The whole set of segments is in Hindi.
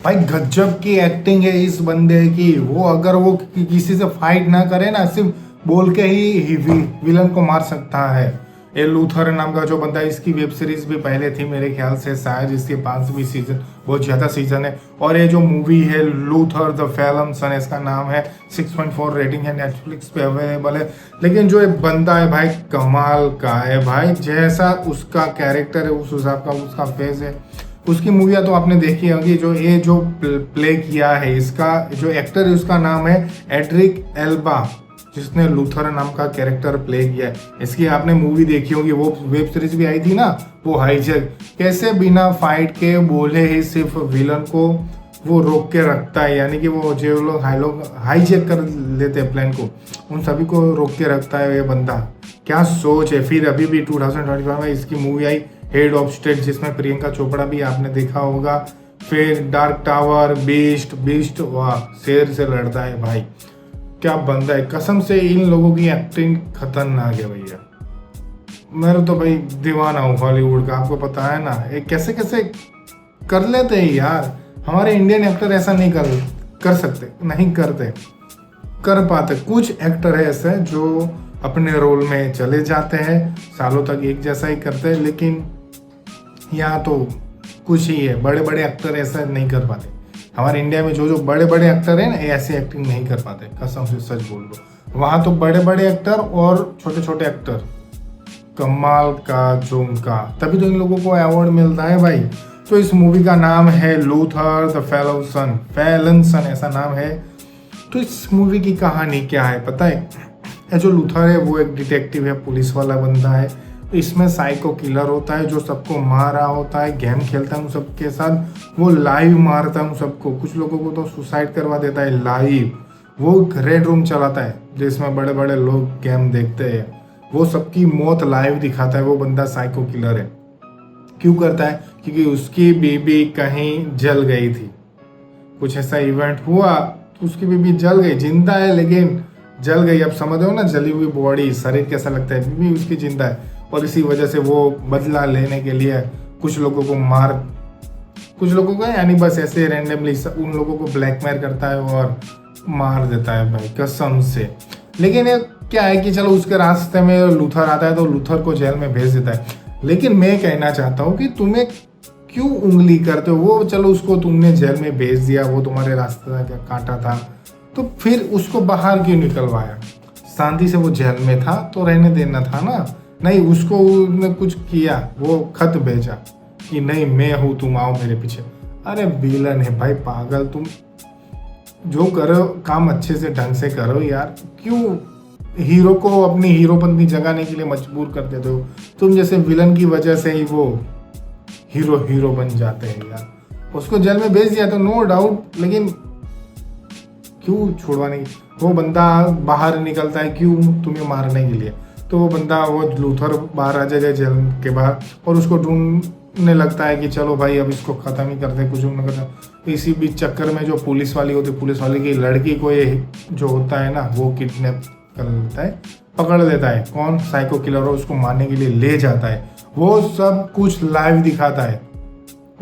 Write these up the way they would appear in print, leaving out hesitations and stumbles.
भाई गजब की एक्टिंग है इस बंदे की। वो अगर वो किसी से फाइट ना करे ना, सिर्फ बोल के ही विलन को मार सकता है। ये लूथर नाम का जो बंदा है, इसकी वेब सीरीज भी पहले थी मेरे ख्याल से, शायद इसके 5वीं सीजन, बहुत ज्यादा सीजन है। और ये जो मूवी है लूथर द फैलम सन, इसका नाम है, 6.4 रेटिंग है, नेटफ्लिक्स पे अवेलेबल है। लेकिन जो ये बंदा है भाई, कमाल का है भाई। जैसा उसका कैरेक्टर है, उस हिसाब का उसका फेस है। उसकी मूवियाँ तो आपने देखी होगी। जो ये जो प्ले किया है, इसका जो एक्टर है उसका नाम है एड्रिक एल्बा, जिसने लूथर नाम का कैरेक्टर प्ले किया है। इसकी आपने मूवी देखी होगी, वो वेब सीरीज भी आई थी ना, वो हाईजैक। कैसे बिना फाइट के बोले ही सिर्फ विलन को वो रोक के रखता है, यानी कि वो जो लोग हाईजैक कर लेते हैं प्लान को, उन सभी को रोक के रखता है ये बंदा। क्या सोच है। फिर अभी भी 2025 में इसकी movie I head of state, जिसमें प्रियंका चोपड़ा भी आपने देखा होगा। फिर डार्क टावर, बीस्ट, वाह, शेर से लड़ता है भाई। क्या बंदा है कसम से। इन लोगों की एक्टिंग खतरनाक है भैया। मेरा तो भाई दीवाना हूँ हॉलीवुड का, आपको पता है ना। ये कैसे कैसे कर लेते हैं यार। हमारे इंडियन एक्टर ऐसा नहीं कर सकते, नहीं करते, कर पाते। कुछ एक्टर है ऐसे जो अपने रोल में चले जाते हैं, सालों तक एक जैसा ही करते हैं। लेकिन यहाँ तो कुछ ही है, बड़े बड़े एक्टर ऐसा नहीं कर पाते। हमारे इंडिया में जो जो बड़े बड़े एक्टर हैं ना, ऐसे एक्टिंग नहीं कर पाते, कसम से सच बोल रहा हूँ। वहाँ तो बड़े बड़े एक्टर और छोटे छोटे एक्टर, कमाल का झुमका, तभी तो इन लोगों को अवार्ड मिलता है भाई। तो इस मूवी का नाम है लूथर द फैलन सन, ऐसा नाम है। तो इस मूवी की कहानी क्या है पता है। ये जो लूथर है वो एक डिटेक्टिव है, पुलिस वाला बंदा है। तो इसमें साइको किलर होता है जो सबको मार रहा होता है, गेम खेलता है उन सबके साथ, वो लाइव मारता है उन सबको। कुछ लोगों को तो सुसाइड करवा देता है लाइव। वो रेड रूम चलाता है जिसमें बड़े बड़े लोग गेम देखते हैं, वो सबकी मौत लाइव दिखाता है। वो बंदा साइको किलर है। क्यों करता है? क्योंकि उसकी बीबी कहीं जल गई थी, कुछ ऐसा इवेंट हुआ तो उसकी बीबी जल गई। जिंदा है लेकिन जल गई। अब समझ हो ना, जली हुई बॉडी, शरीर कैसा लगता है, बीबी उसकी जिंदा है। और इसी वजह से वो बदला लेने के लिए कुछ लोगों को यानी बस ऐसे रैंडमली उन लोगों को ब्लैकमेल करता है और मार देता है भाई, कसम से। लेकिन ये क्या है कि चलो उसके रास्ते में लूथर आता है तो लूथर को जेल में भेज देता है। लेकिन मैं कहना चाहता हूँ कि तुम्हें क्यों उंगली करते हो। वो चलो उसको तुमने जेल में भेज दिया, वो तुम्हारे रास्ते का कांटा था, तो फिर उसको बाहर क्यों निकलवाया? शांति से वो जेल में था तो रहने देना था ना। नहीं, उसको उसने कुछ किया, वो खत भेजा कि नहीं मैं हूं, तुम आओ मेरे पीछे। अरे विलन है भाई, पागल। तुम जो करो काम अच्छे से ढंग से करो यार। क्यों हीरो को अपनी हीरोपंती जगाने के लिए मजबूर कर देते हो? तुम जैसे विलन की वजह से ही वो हीरो बन जाते हैं यार। उसको जेल में भेज दिया तो नो डाउट, लेकिन क्यों छुड़वाने की? वो बंदा बाहर निकलता है क्यों? तुम्हें मारने के लिए। तो वो बंदा, वो लूथर बाहर आ जाएगा जेल के बाहर और उसको ढूंढने लगता है कि चलो भाई अब इसको खत्म ही करते, कुछ न करते। इसी बीच चक्कर में जो पुलिस वाली होती है, पुलिस वाली की लड़की को ये जो होता है ना, वो किडनैप कर लेता है, पकड़ लेता है। कौन? साइको किलर, और उसको मारने के लिए ले जाता है। वो सब कुछ लाइव दिखाता है,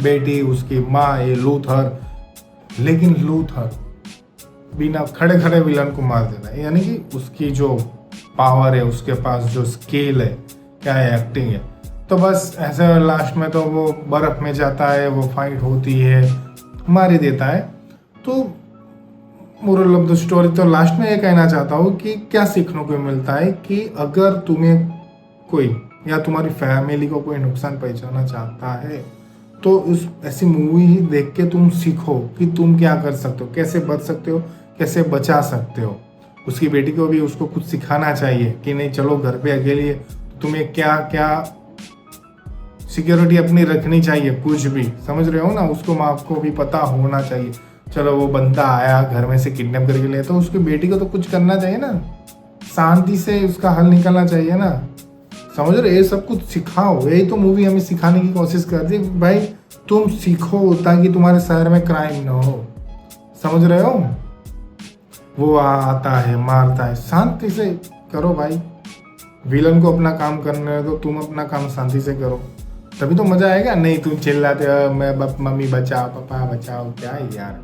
बेटी, उसकी माँ, ये लूथर। लेकिन लूथर बिना खड़े खड़े विलन को मार देता है, यानी कि उसकी जो पावर है, उसके पास जो स्केल है, क्या है, एक्टिंग है। तो बस ऐसे लास्ट में तो वो बर्फ में जाता है, वो फाइट होती है, मार ही देता है। तो मोरल ऑफ द स्टोरी तो लास्ट में ये कहना चाहता हूँ कि क्या सीखने को मिलता है कि अगर तुम्हें कोई या तुम्हारी फैमिली को कोई नुकसान पहुंचाना चाहता है तो उस ऐसी मूवी देख के तुम सीखो कि तुम क्या कर सकते हो, कैसे बच सकते हो, कैसे बचा सकते हो। उसकी बेटी को भी उसको कुछ सिखाना चाहिए कि नहीं चलो घर पे अकेले तुम्हें क्या क्या सिक्योरिटी अपनी रखनी चाहिए, कुछ भी, समझ रहे हो ना। उसको माँ को भी पता होना चाहिए। चलो वो बंदा आया घर में से किडनैप करके ले, तो उसकी बेटी को तो कुछ करना चाहिए ना, शांति से उसका हल निकलना चाहिए ना, समझ रहे। ये सब कुछ सिखाओ। यही तो मूवी हमें सिखाने की कोशिश करती है भाई, तुम सीखो ताकि तुम्हारे शहर में क्राइम ना हो, समझ रहे हो। वो आता है, मारता है, शांति से करो भाई। विलन को अपना काम करने दो, तुम अपना काम शांति से करो। तभी तो मजा आएगा। नहीं तुम चिल्लाते हो मैं मम्मी बचाओ पापा बचाओ, क्या है यार।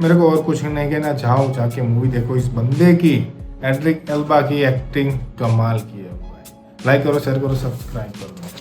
मेरे को और कुछ नहीं कहना, जाओ जाके मूवी देखो। इस बंदे की एड्रिक एल्बा की एक्टिंग कमाल की है। लाइक करो, शेयर करो, सब्सक्राइब करो।